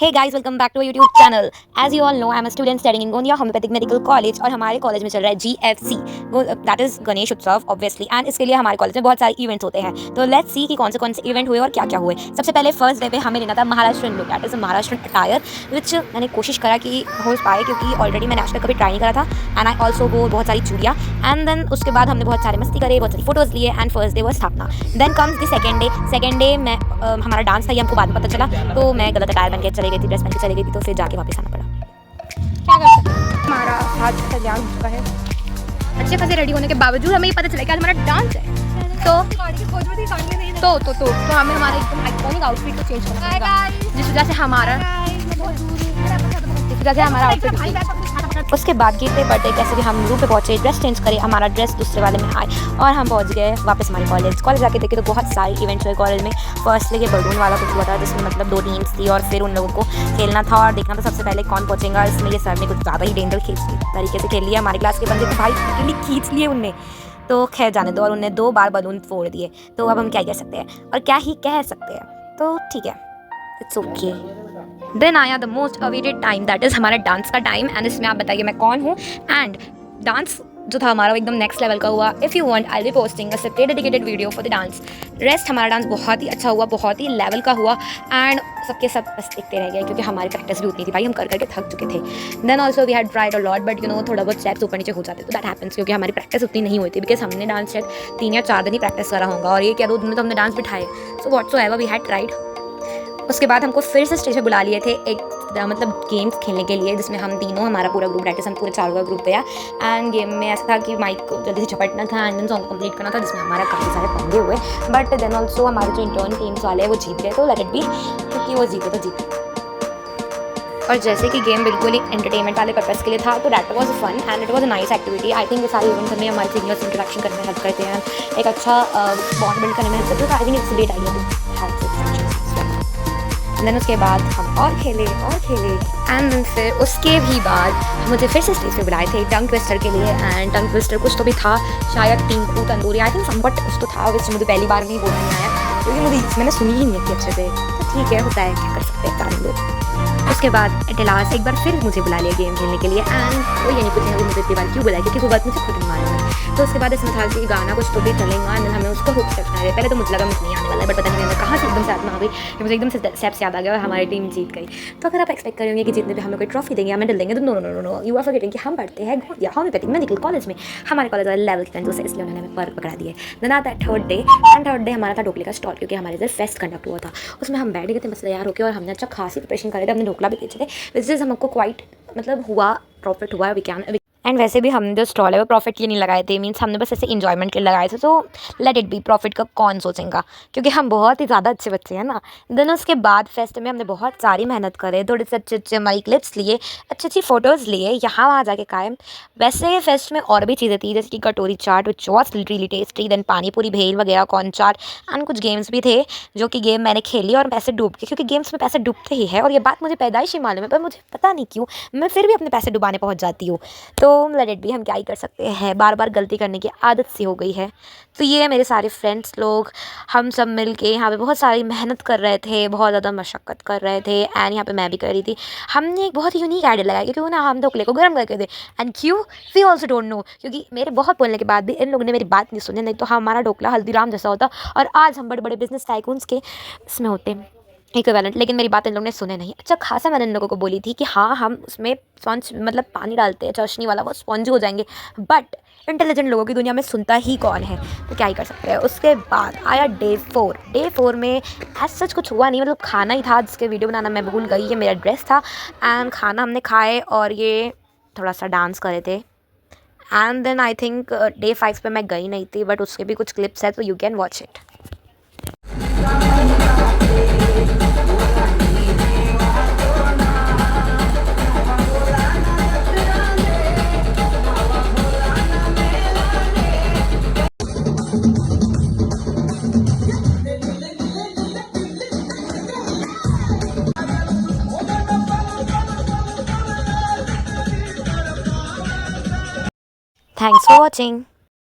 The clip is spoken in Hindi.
Hey guys, welcome back to our YouTube channel. As you all know, I'm a student studying in Gondia Homeopathic Medical College और हमारे कॉलेज में चल रहा है GFC, दैट इज गणेश उत्सव ऑब्वियसली, एंड इसके लिए हमारे कॉलेज में बहुत सारे इवेंट्स होते हैं. तो लेट्स सी कि कौन से इवेंट हुए और क्या क्या हुए. सबसे पहले फर्स्ट डे पे हमें लेना था Maharashtrian look, that is Maharashtrian attire, which मैंने कोशिश करा कि हो पाए क्योंकि ऑलरेडी मैंने आज तक कभी ट्राई नहीं करा था. एंड आई ऑल्सो वो बहुत सारी चूड़ियाँ. एंड देन उसके बाद हमने बहुत सारे मस्ती करे, बहुत सारी फोटोज़ लिए. एंड फर्स्ट डे वो स्थापना. Then comes the second day मैं हमारा डांस था, ये हमको बाद में पता चला. तो मैं गलत अटायर बन के चली गई थी, ड्रेस बन के चली गई थी, तो फिर जाके वापस आना पड़ा. क्या कर सकते हैं, हमारा हाथ तैयार हो चुका है. अच्छे खासे रेडी होने के बावजूद हमें ये पता चला कि आज हमारा डांस है. तो हमें हमारा एकदम आइकॉनिक आउटफिट को चेंज करना पड़ेगा, जिस वजह से हमारा आउटफिट. उसके बाद गेट पे बर्थडे कैसे भी हम रूम पे पहुंचे, ड्रेस चेंज करे, हमारा ड्रेस दूसरे वाले में आए और हम पहुंच गए वापस हमारे कॉलेज जाके देखे तो बहुत सारे इवेंट्स हुए कॉलेज में. फर्स्टली ये बलून वाला कुछ हुआ था जिसमें मतलब 2 टीम्स थी और फिर उन लोगों को खेलना था और देखना था सबसे पहले कौन पहुंचेगा. इसमें ये सर ने कुछ ज़्यादा ही डेंजर तरीके से खेल लिया. हमारे क्लास के बंदे तो भाई लिटरली खींच लिए उनने, तो खैर जाने दो. और उनने 2 बार बलून फोड़ दिए, तो अब हम क्या कर सकते हैं और क्या ही कह सकते हैं. तो ठीक है, इट्स ओके. देन आया the most awaited time, that is हमारा डांस का टाइम. एंड इसमें आप बताइए मैं कौन हूँ. एंड डांस जो था हमारा एकदम नेक्स्ट लेवल का हुआ. If you want I will posting a separate dedicated video for the dance. Rest हमारा डांस बहुत ही अच्छा हुआ, बहुत ही लेवल का हुआ. एंड सबके सब बस देखते रह गए क्योंकि हमारी प्रैक्टिस भी उतनी थी भाई, हम कर करके थक चुके थे. Then also we had tried a lot, but you know थोड़ा बहुत स्टेप्स ऊपर नीचे हो जाते, तो दैट हैपेंस क्योंकि हमारी प्रैक्टिस उतनी नहीं हुई थी. बिकॉज हमने डांस शायद 3 या 4 दिन ही प्रैक्टिस करा होगा और ये क्या 2 दिन में तो हमने डांस बिठाए. सो whatso ever we had tried. उसके बाद हमको फिर से स्टेज पे बुला लिए थे एक मतलब गेम्स खेलने के लिए, जिसमें हम तीनों हमारा पूरा ग्रुप रहते, हम पूरे 4 का ग्रुप गया. एंड गेम में ऐसा था कि माइक को जल्दी से झपटना था एंड देन सॉन्ग कंप्लीट करना था, जिसमें हमारा काफ़ी सारे पंगे हुए. बट देन ऑल्सो हमारे जो इंटर्न टीम्स वाले हैं वो जीत गए, तो लेट इट बी, क्योंकि वो जीते तो जीते. और जैसे कि गेम बिल्कुल ही एंटरटेनमेंट वाले पर्पस के लिए था, तो that was fun and it was a nice activity. I think ये सारे इवेंट्स हमें हमारे सीनियर्स इंटरेक्शन करने में हेल्प करते हैं, एक अच्छा बॉन्ड बिल्ड करने में हेल्प करते हैं. I think it's great idea. देन उसके बाद हम और खेले एंड फिर उसके भी बाद मुझे फिर से स्टेज पे बुलाए थे टंग ट्विस्टर के लिए. एंड टंग ट्विस्टर कुछ तो भी था, शायद Tinku tandoori, I think somewhat कुछ तो था, विच मुझे पहली बार में ही बोलना नहीं आया क्योंकि मैंने सुनी ही नहीं थी अच्छे से. तो ठीक है, होता है, क्या कर सकते हैं कारण लोग. उसके बाद एट लास्ट एक बार फिर मुझे बुला लिया गेम खेलने के लिए. एंड वो ये नहीं पूछेंगे कि मुझे इतनी बार क्यों बुलाया, क्योंकि वो बात मुझे खुद नहीं मालूम है. तो उसके बाद इसमें था कि गाना कुछ तो भी चलेगा एंड हमें उसको हुक रखना है. पहले तो मुझे लगा मुझे नहीं आने वाला है, बट पता नहीं मैंने कहाँ से एकदम से याद में आ गई कि मुझे एकदम से स्टेप्स याद आ गया और हमारी टीम जीत गई. तो अगर आप एक्सपेक्ट करेंगे कि जीतने पे हमें कोई ट्रॉफी देंगे या मेडल देंगे, तो no no no no, you are forgetting कि हम पढ़ते हैं गोंदिया होम्योपैथिक मेडिकल कॉलेज में. हमारे कॉलेज वाले लेवल के कंजूस है, इसलिए उन्होंने हमें पर पकड़ा दिए. देन आता है थर्ड डे हमारा था ढोकले का स्टॉल, क्योंकि हमारे इधर फेस्ट कंडक्ट हुआ था. उसमें हम बैठ गए थे मस्त तैयार होकर और हमने अच्छा खासी प्रिपरेशन करे थे, हमने ढोकला भी बेचे थे. विच इज़ हमको क्वाइट मतलब हुआ, प्रॉफिट हुआ. वी कैन एंड वैसे भी हमने जो स्टॉल है वो प्रॉफिट के लिए नहीं लगाए थे, मीन्स हमने बस ऐसे इंजॉयमेंट के लिए लगाए थे. तो लेट इट बी, प्रॉफिट का कौन सोचेगा, क्योंकि हम बहुत ही ज़्यादा अच्छे बच्चे हैं ना. देन उसके बाद फेस्ट में हमने बहुत सारी मेहनत करे, थोड़े से अच्छे हमारी क्लिप्स लिए, अच्छी फ़ोटोज़ लिए, यहाँ वहाँ जाके खाए. वैसे फेस्ट में और भी चीज़ें थी, जैसे कि katori chaat which was really tasty. Then pani puri, bhel वगैरह, कॉर्न चाट एंड कुछ गेम्स भी थे जो कि गेम मैंने खेली और पैसे डूब के, क्योंकि गेम्स में पैसे डूबते ही है और ये बात मुझे पैदाइशी मालूम है, पर मुझे पता नहीं क्यों मैं फिर भी अपने पैसे डुबाने पहुँच जाती हूँ. तो लेट इट बी, हम क्या ही कर सकते हैं, बार बार गलती करने की आदत सी हो गई है. तो ये मेरे सारे फ्रेंड्स लोग, हम सब मिल के यहाँ पे बहुत सारी मेहनत कर रहे थे, बहुत ज़्यादा मशक्क़त कर रहे थे. एंड यहाँ पे मैं भी कर रही थी. हमने एक बहुत ही यूनिक आइडिया लगाया, क्योंकि ना हम ढोकले को गर्म करके दे. एंड क्यों, वी ऑल्सो डोंट नो, क्योंकि मेरे बहुत बोलने के बाद भी इन लोगों ने मेरी बात नहीं सुनी, नहीं तो हमारा ढोकला हल्दीराम जैसा होता और आज हम बड़े बड़े बिजनेस टाइकून्स के इसमें होते इक्विवेलेंट. लेकिन मेरी बात इन लोगों ने सुने नहीं. अच्छा खासा मैंने इन लोगों को बोली थी कि हाँ हम उसमें स्पॉन्ज मतलब पानी डालते हैं चाशनी वाला, वो स्पॉन्जी हो जाएंगे. बट इंटेलिजेंट लोगों की दुनिया में सुनता ही कौन है, तो क्या ही कर सकते हैं. उसके बाद आया डे 4 में एज सच कुछ हुआ नहीं, मतलब खाना ही था जिसके वीडियो बनाना मैं भूल गई. ये मेरा ड्रेस था एंड खाना हमने खाए और ये थोड़ा सा डांस करे थे. And then I think day 5 पे मैं गई नहीं थी, बट उसके भी कुछ क्लिप्स है, तो you can watch it. Thanks for watching.